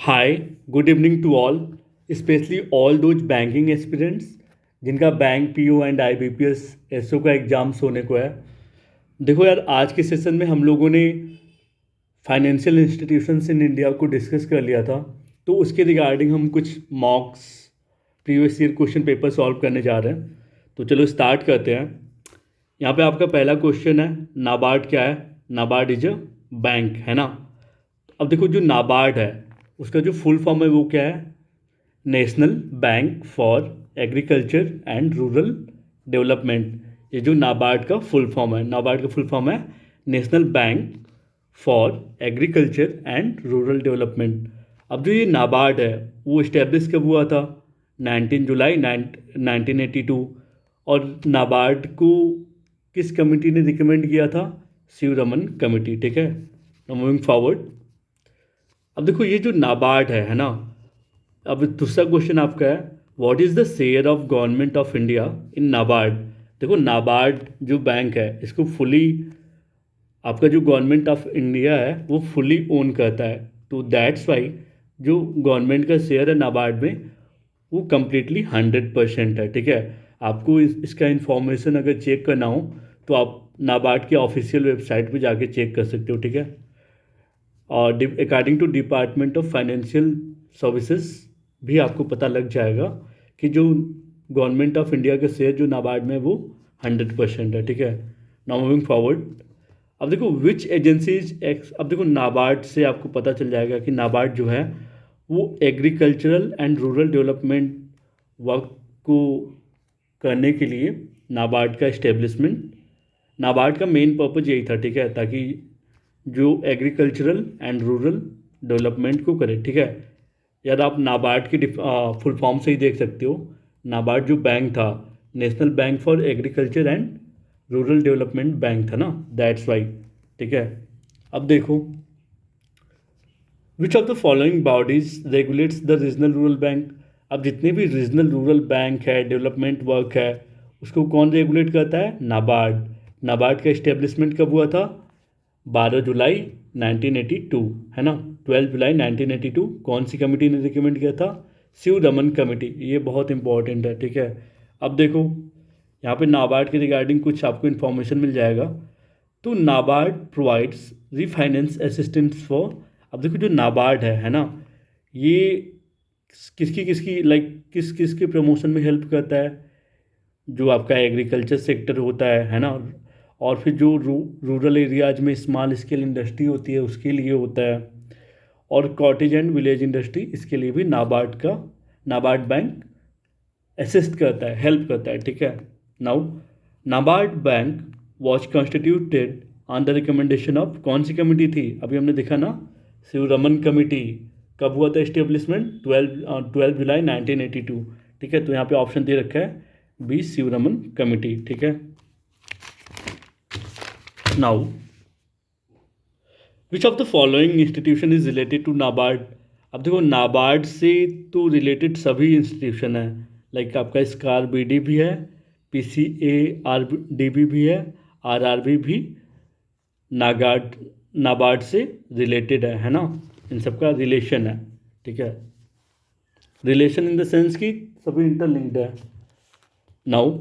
Hi, good evening to all, specially all those banking aspirants जिनका bank PO and IBPS SO का exams होने को है। देखो यार, आज के सेशन में हम लोगों ने फाइनेंशियल इंस्टीट्यूशंस इन इंडिया को डिस्कस कर लिया था। तो उसके रिगार्डिंग हम कुछ मॉक्स previous year question paper solve करने जा रहे हैं। तो चलो स्टार्ट करते हैं। यहाँ पे आपका पहला क्वेश्चन है, नाबार्ड क्या है? नाबार्ड इज अ बैंक, है ना। अब देखो, जो नाबार्ड है उसका जो फुल फॉर्म है वो क्या है? National bank for agriculture and rural development. ये जो नाबार्ड का फुल फॉर्म है, नाबार्ड का फुल फॉर्म है national bank for agriculture and rural development. अब जो ये नाबार्ड है वो इस्टेब्लिश कब हुआ था? 19 जुलाई 1982। और नाबार्ड को किस कमेटी ने रिकमेंड किया था? शिवरमन कमेटी। ठीक है, मूविंग फॉरवर्ड। अब देखो, ये जो नाबार्ड है ना, अब दूसरा क्वेश्चन आपका है, what is the share of government of India in NABARD. देखो, नाबार्ड जो बैंक है इसको फुली आपका जो गवर्नमेंट ऑफ इंडिया है वो फुली ओन करता है। तो दैट्स वाई जो गवर्नमेंट का शेयर है नाबार्ड में वो कम्प्लीटली 100% है। ठीक है, आपको इसका इन्फॉर्मेशन अगर चेक करना हो तो आप नाबार्ड के ऑफिशियल वेबसाइट पे जाके चेक कर सकते हो। ठीक है, और according to department of financial services भी आपको पता लग जाएगा कि जो गवर्नमेंट ऑफ इंडिया का शेयर जो नाबार्ड में वो 100% है। ठीक है, नाउ मूविंग फॉरवर्ड। अब देखो, विच एजेंसीज एक्स। अब देखो, नाबार्ड से आपको पता चल जाएगा कि नाबार्ड जो है वो agricultural and rural development work को करने के लिए नाबार्ड का इस्टेब्लिशमेंट, नाबार्ड का मेन पर्पज़ यही था। ठीक है, ताकि जो एग्रीकल्चरल एंड रूरल डेवलपमेंट को करे। ठीक है, यार आप नाबार्ड की फुल फॉर्म से ही देख सकते हो। नाबार्ड जो बैंक था, national bank for agriculture and rural development bank था ना, दैट्स वाई। ठीक है, अब देखो, विच of the following bodies regulates the regional rural bank. अब जितने भी रीजनल रूरल बैंक है, डेवलपमेंट वर्क है, उसको कौन रेगुलेट करता है? नाबार्ड। नाबार्ड का इस्टेब्लिशमेंट कब हुआ था? 12 जुलाई 1982, है ना। 12 जुलाई 1982। कौन सी कमेटी ने रिकमेंड किया था? शिवरमन कमेटी। ये बहुत इंपॉर्टेंट है। ठीक है, अब देखो, यहाँ पे नाबार्ड के रिगार्डिंग कुछ आपको इन्फॉर्मेशन मिल जाएगा। तो NABARD provides refinance assistance for. अब देखो, जो नाबार्ड है ना, ये किसकी किसकी किस किस के प्रमोशन में हेल्प करता है? जो आपका एग्रीकल्चर सेक्टर होता है ना, और फिर जो रूरल एरियाज में स्मॉल स्केल इंडस्ट्री होती है उसके लिए होता है, और कॉटेज एंड विलेज इंडस्ट्री, इसके लिए भी नाबार्ड बैंक असिस्ट करता है, हेल्प करता है। ठीक है, now NABARD bank was constituted on the recommendation of. कौन सी कमेटी थी? अभी हमने देखा ना, शिवरमन कमेटी। कब हुआ था इस्टेब्लिशमेंट? 12 जुलाई 1982। ठीक है, तो यहाँ पे ऑप्शन दे रखा है बी, शिवरमन कमेटी। ठीक है, now which of the following institution is related to NABARD. अब देखो, नाबार्ड से तो रिलेटेड सभी इंस्टीट्यूशन है, लाइक आपका स्कार बी डी भी है, P C A R D B भी है, आर आर बी भी नागार्ड नाबार्ड से रिलेटेड है ना। इन सबका रिलेशन है। ठीक है, रिलेशन इन द सेंस कि सभी इंटरलिंक्ड है। Now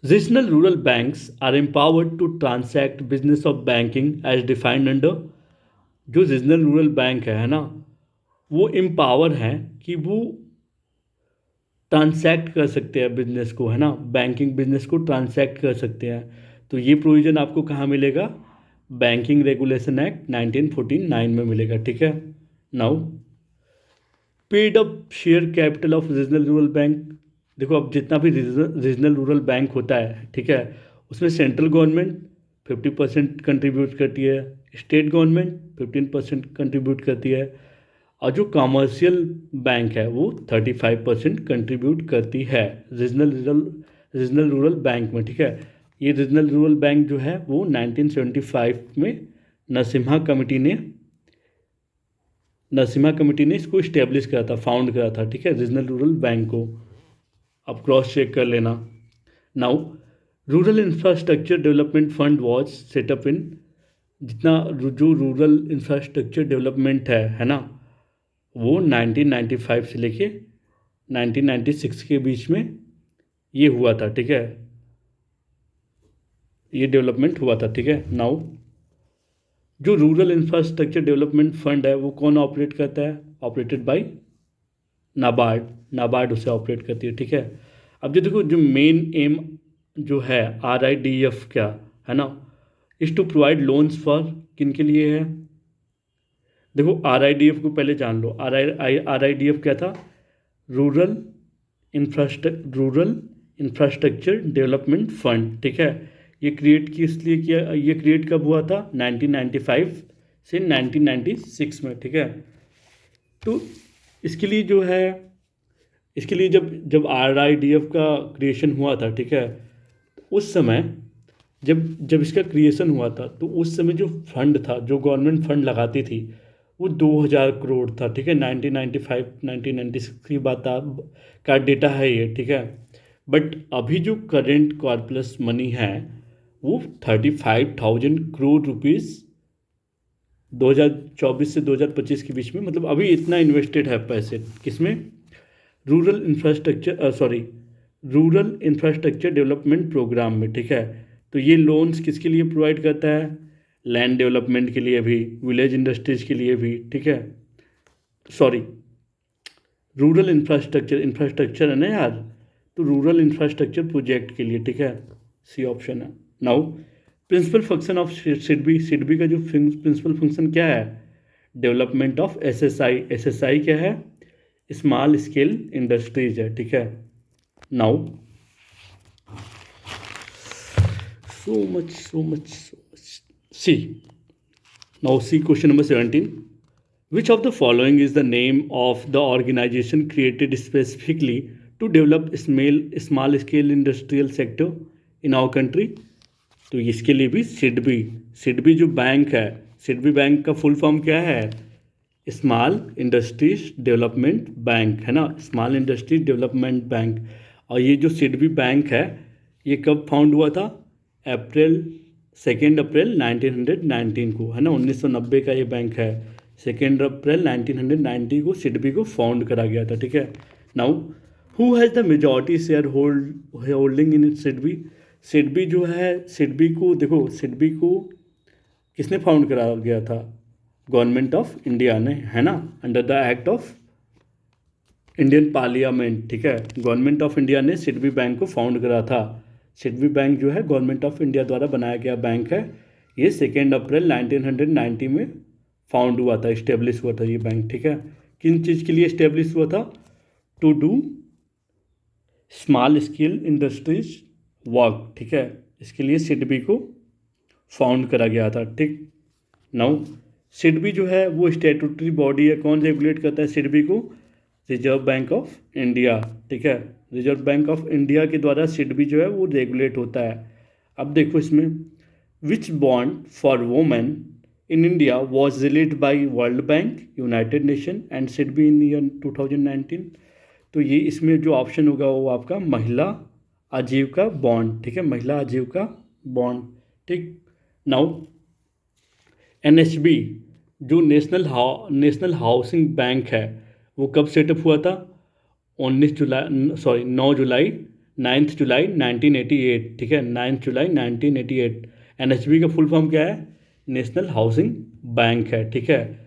regional rural banks are empowered to transact business of banking as defined under. जो रीजनल रूरल बैंक है ना, वो एम्पावर हैं कि वो ट्रांसैक्ट कर सकते हैं बिजनेस को, है ना, बैंकिंग बिजनेस को ट्रांसैक्ट कर सकते हैं। तो ये प्रोविज़न आपको कहाँ मिलेगा? बैंकिंग रेगुलेशन एक्ट 1949 में मिलेगा। ठीक है, now paid up share capital of regional rural bank. देखो, अब जितना भी रीजनल रूरल बैंक होता है, ठीक है, उसमें सेंट्रल गवर्नमेंट 50% कंट्रीब्यूट करती है, स्टेट गवर्नमेंट 15% कंट्रीब्यूट करती है, और जो कमर्शियल बैंक है वो 35% कंट्रीब्यूट करती है रीजनल रूरल बैंक में। ठीक है, ये रीजनल रूरल बैंक जो है वो 1975 में नरसिम्हा कमेटी ने इसको इस्टेब्लिश करा था, फाउंड करा था। ठीक है, रीजनल रूरल बैंक को आप क्रॉस चेक कर लेना। Now rural infrastructure development fund was set up in. जितना जो रूरल इंफ्रास्ट्रक्चर डेवलपमेंट है ना, वो 1995 से लेके 1996 के बीच में ये हुआ था, ठीक है, ये डेवलपमेंट हुआ था, ठीक है। नाउ जो रूरल इंफ्रास्ट्रक्चर डेवलपमेंट फंड है वो कौन ऑपरेट करता है? Operated by NABARD. नाबार्ड उसे ऑपरेट करती है, ठीक है। अब जो देखो, जो मेन एम जो है RIDF क्या है ना, is to provide loans for, किन के लिए है? देखो RIDF को पहले जान लो। RIDF क्या था? रूरल इंफ्रास्ट्रक्चर डेवलपमेंट फंड, ठीक है। ये क्रिएट किस लिए किया? ये क्रिएट कब हुआ था? 1995 से 1996 में, ठीक है। तो इसके लिए जो है, इसके लिए जब जब RIDF का क्रिएशन हुआ था, ठीक है, उस समय जब जब इसका क्रिएशन हुआ था तो उस समय जो फंड था, जो गवर्नमेंट फंड लगाती थी, वो 2000 करोड़ था, ठीक है। 1995 1996 की बात का डेटा है ये, ठीक है। बट अभी जो करेंट कॉर्पस मनी है वो 35,000 करोड़ रुपीज़ 2024 से 2025 के बीच में, मतलब अभी इतना इन्वेस्टेड है पैसे किसमें? रूरल इंफ्रास्ट्रक्चर डेवलपमेंट प्रोग्राम में, ठीक है। तो ये लोन्स किसके लिए प्रोवाइड करता है? लैंड डेवलपमेंट के लिए भी, विलेज इंडस्ट्रीज के लिए भी, ठीक है। सॉरी, रूरल इंफ्रास्ट्रक्चर है ना यार, तो रूरल इंफ्रास्ट्रक्चर प्रोजेक्ट के लिए, ठीक है। सी ऑप्शन है। Now principal function of SIDBI का जो प्रिंसिपल फंक्शन क्या है? डेवलपमेंट ऑफ SSI क्या है? स्मॉल स्केल इंडस्ट्रीज है, ठीक है। Now so much see, now see question number 17. Which of the following is the name of the organization created specifically to develop small scale industrial sector in our country? तो इसके लिए भी सिडबी जो bank है, SIDBI bank का full form क्या है? Small industries development bank, है ना, स्मॉल इंडस्ट्रीज डेवलपमेंट बैंक। और ये जो सिडबी बैंक है ये कब फाउंड हुआ था? 2 अप्रैल 1919 को, है ना, 1990 का ये बैंक है। 2 अप्रैल 1990 को सिडबी को फाउंड करा गया था, ठीक है। Now who has the majority share holding in SIDBI? SIDBI जो है, सिडबी को देखो, सिडबी को किसने फाउंड करा गया था? गवर्नमेंट ऑफ इंडिया ने, है ना, under the act of Indian parliament, ठीक है। गवर्नमेंट ऑफ इंडिया ने सिडबी बैंक को फाउंड करा था। सिडबी बैंक जो है गवर्नमेंट ऑफ इंडिया द्वारा बनाया गया बैंक है। ये 2 अप्रैल 1990 में फाउंड हुआ था, इस्टेब्लिश हुआ था ये बैंक, ठीक है। किन चीज़ के लिए इस्टेब्लिश हुआ था? To do small scale industries work, ठीक है। इसके लिए सिडबी को फाउंड करा गया था, ठीक। नाउ सिडबी जो है वो स्टैट्यूटरी बॉडी है, कौन रेगुलेट करता है सिडबी को? रिजर्व बैंक ऑफ इंडिया, ठीक है। रिजर्व बैंक ऑफ इंडिया के द्वारा सिडबी जो है वो रेगुलेट होता है। अब देखो इसमें, विच bond for women in India was release by world bank, United nation and SIDBI in year 2019? तो ये इसमें जो ऑप्शन होगा वो आपका महिला आजीविका बॉन्ड, ठीक है, महिला आजीविका बॉन्ड, ठीक। नाउ NHB जो नेशनल हाउसिंग बैंक है वो कब सेटअप हुआ था? 9 जुलाई 1988, ठीक है, 9 जुलाई 1988। NHB का फुल फॉर्म क्या है? नेशनल हाउसिंग बैंक है, ठीक है।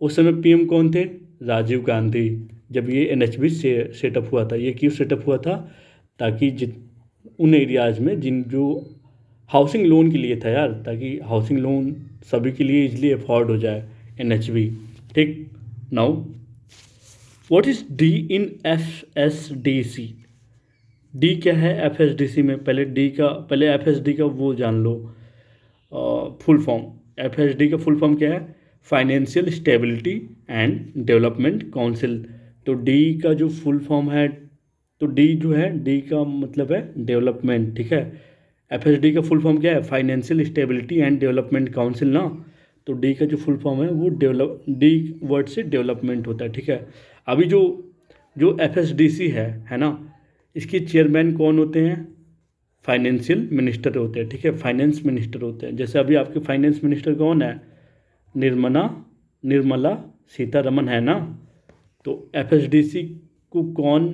उस समय PM कौन थे? राजीव गांधी, जब ये NHB से सेटअप हुआ था। ये क्यों सेटअप हुआ था? ताकि उन एरियाज़ में जिन जो हाउसिंग लोन के लिए था यार, ताकि हाउसिंग लोन सभी के लिए इजली अफोर्ड हो जाए, NHB, ठीक। Now what is D in FSDC? D क्या है FSDC में? पहले FSD का वो जान लो, फुल फॉर्म। FSD का फुल फॉर्म क्या है? Financial stability and development council. तो D का जो फुल फॉर्म है, तो D जो है, D का मतलब है डेवलपमेंट, ठीक है। FSD का फुल फॉर्म क्या है? Financial stability and development council ना। तो D का जो फुल फॉर्म है वो D वर्ड से डेवलपमेंट होता है, ठीक है। अभी जो FSDC है ना, इसके चेयरमैन कौन होते हैं? फाइनेंशियल मिनिस्टर होते हैं, ठीक है, फाइनेंस मिनिस्टर होते हैं। जैसे अभी आपके फाइनेंस मिनिस्टर कौन है? निर्मला सीतारमन है ना। तो एफएसडीसी को कौन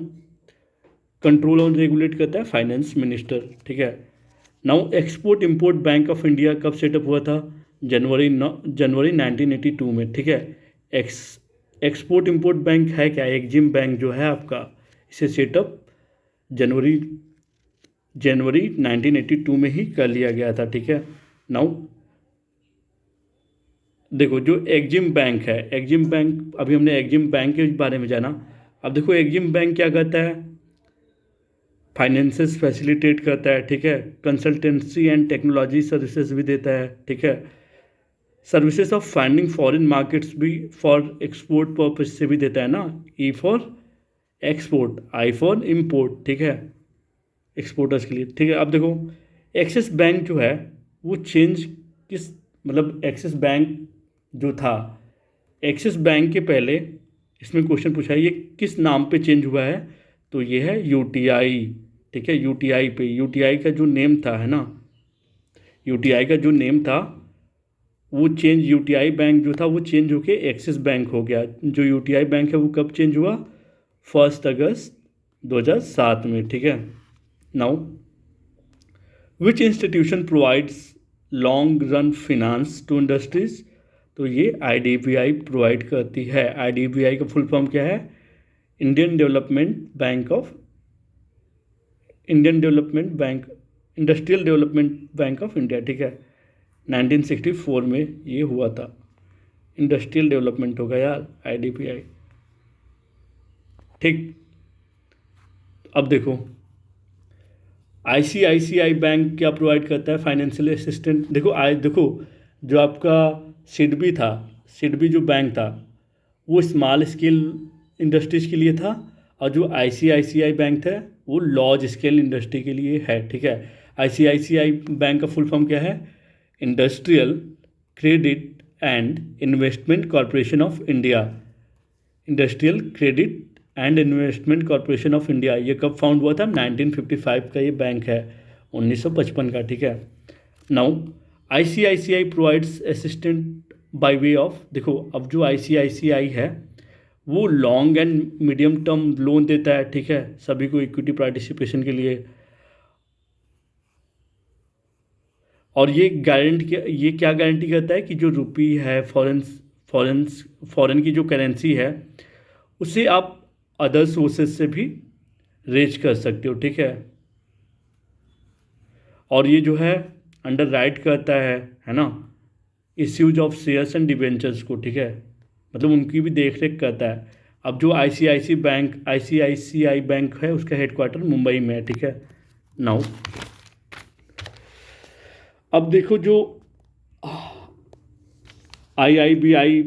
कंट्रोल और रेगुलेट करता है? फाइनेंस मिनिस्टर, ठीक है। Now export import bank of India कब सेटअप हुआ था? जनवरी 1982 में, ठीक है। एक्सपोर्ट इंपोर्ट बैंक है क्या? एग्जिम बैंक जो है आपका, इसे सेटअप जनवरी जनवरी 1982 में ही कर लिया गया था, ठीक है। नाउ देखो, जो एग्जिम बैंक है, एग्जिम बैंक, अभी हमने एग्जिम बैंक के बारे में जाना। अब देखो एग्जिम बैंक क्या करता है? फाइनेंसेस फैसिलिटेट करता है, ठीक है। कंसल्टेंसी एंड टेक्नोलॉजी सर्विसेज भी देता है, ठीक है। Services of finding foreign markets भी फॉर एक्सपोर्ट पर्पज से भी देता है ना। E for export, I for import, ठीक है, एक्सपोर्टर्स के लिए, ठीक है। अब देखो एक्सिस बैंक जो है वो चेंज किस, मतलब एक्सिस बैंक जो था, एक्सिस बैंक के पहले इसमें क्वेश्चन पूछा है ये किस नाम पे चेंज हुआ है? तो ये है यूटीआई, ठीक है। यूटीआई पे, यूटीआई का जो नेम था, है ना, यूटीआई का जो नेम था वो चेंज, यूटीआई बैंक जो था वो चेंज होके एक्सिस बैंक हो गया। जो यूटीआई बैंक है वो कब चेंज हुआ? 1 अगस्त 2007 में, ठीक है। Now which institution provides long run finance to industries? तो ये आईडीबीआई प्रोवाइड करती है। आईडीबीआई का फुल फॉर्म क्या है? Indian development bank, industrial development bank of India, ठीक है। 1964 में ये हुआ था। इंडस्ट्रियल डेवलपमेंट होगा यार आईडीबीआई, ठीक। अब देखो आईसीआईसीआई बैंक क्या प्रोवाइड करता है? Financial assistant. देखो जो आपका सिडबी था, सिडबी जो बैंक था वो स्मॉल स्केल इंडस्ट्रीज़ के लिए था, और जो आईसीआईसीआई बैंक था वो लार्ज स्केल इंडस्ट्री के लिए है, ठीक है। आईसीआईसीआई बैंक का फुल फॉर्म क्या है? Industrial credit and investment corporation of India. Industrial credit and investment corporation of India, ये कब फाउंड हुआ था? 1955 का ये बैंक है, 1955 का, ठीक है। Now ICICI provides assistant by way of, देखो अब जो आईसीआईसीआई है वो long and medium term loan देता है, ठीक है, सभी को इक्विटी पार्टिसिपेशन के लिए। और ये क्या गारंटी करता है कि जो रुपी है, फॉरेन की जो करेंसी है उसे आप अदर सोर्सेज से भी रेज कर सकते हो, ठीक है। और ये जो है अंडर राइट करता है ना, issues of shares and debentures को, ठीक है, मतलब उनकी भी देख रेख करता है। अब जो आईसीआईसीआई बैंक है उसका हेडक्वार्टर मुंबई में है, ठीक है। नाउ अब देखो जो आईआईबीआई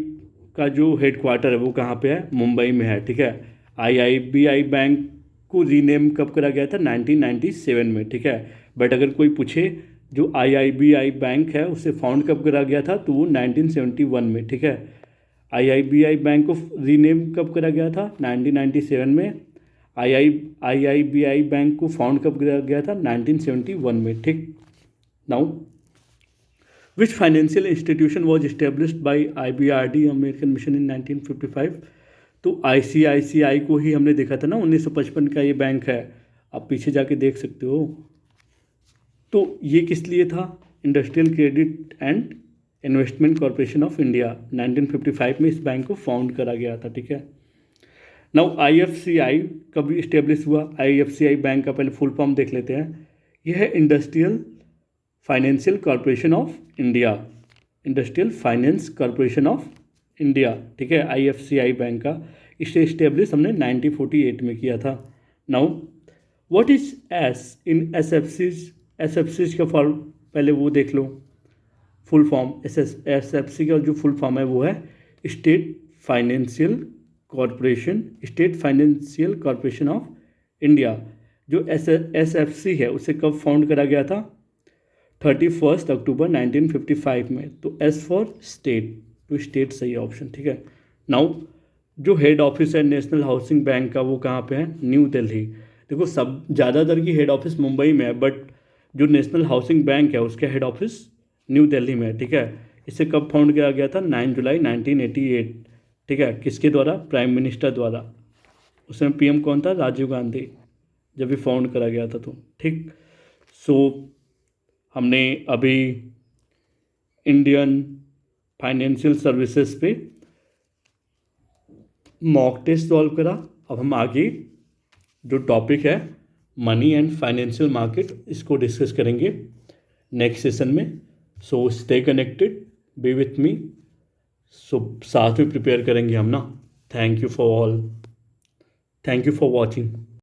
का जो हेडक्वार्टर है वो कहाँ पे है? मुंबई में है, ठीक है। आईआईबीआई बैंक को रीनेम कब करा गया था? 1997 में, ठीक है। बट अगर कोई पूछे जो आईआईबीआई बैंक है उसे फाउंड कब करा गया था, तो वो 1971 में, ठीक है। आईआईबीआई बैंक को रीनेम कब करा गया था? 1997 में। आईआईबीआई बैंक को फाउंड कब करा गया था? 1971 में, ठीक। Now which financial institution was established by IBRD, American mission, in 1955? तो आईसीआईसीआई को ही हमने देखा था ना, 1955 का ये बैंक है, आप पीछे जाके देख सकते हो। तो ये किस लिए था? Industrial credit and investment corporation of India, 1955 में इस बैंक को फाउंड करा गया था, ठीक है। नाउ आईएफसीआई कब इस्टेब्लिश हुआ? आईएफसीआई बैंक का पहले फुल फॉर्म देख लेते हैं। यह है industrial financial corporation of India, industrial finance corporation of India, ठीक है, आईएफसीआई बैंक का। इसे इस्टेब्लिश हमने 1948 में किया था। नाउ व्हाट इज एस इन एसएफसीज का फॉर्म, पहले वो देख लो फुल फॉर्म। एसएफसी का जो फुल फॉर्म है वो है state financial corporation of India. जो एसएफसी है उसे कब फाउंड करा गया था? 31 अक्टूबर 1955 में। तो एस फॉर स्टेट, तो स्टेट सही ऑप्शन, ठीक है। नाउ जो हेड ऑफिस है नेशनल हाउसिंग बैंक का वो कहाँ पे है? न्यू दिल्ली। देखो सब ज़्यादातर की हेड ऑफिस मुंबई में है, बट जो नेशनल हाउसिंग बैंक है उसका हेड ऑफिस न्यू दिल्ली में है, ठीक है। इसे कब फाउंड किया गया था? 9 जुलाई 1988, ठीक है, किसके द्वारा? प्राइम मिनिस्टर द्वारा। उसमें पीएम कौन था? राजीव गांधी, जब ये फाउंड करा गया था तो। ठीक, सो हमने अभी इंडियन फाइनेंशियल सर्विसेज पे मॉक टेस्ट सॉल्व करा। अब हम आगे जो टॉपिक है मनी एंड फाइनेंशियल मार्केट, इसको डिस्कस करेंगे नेक्स्ट सेशन में। So stay connected, be with me. So साथ में प्रिपेयर करेंगे हम ना। Thank you for all, thank you for watching.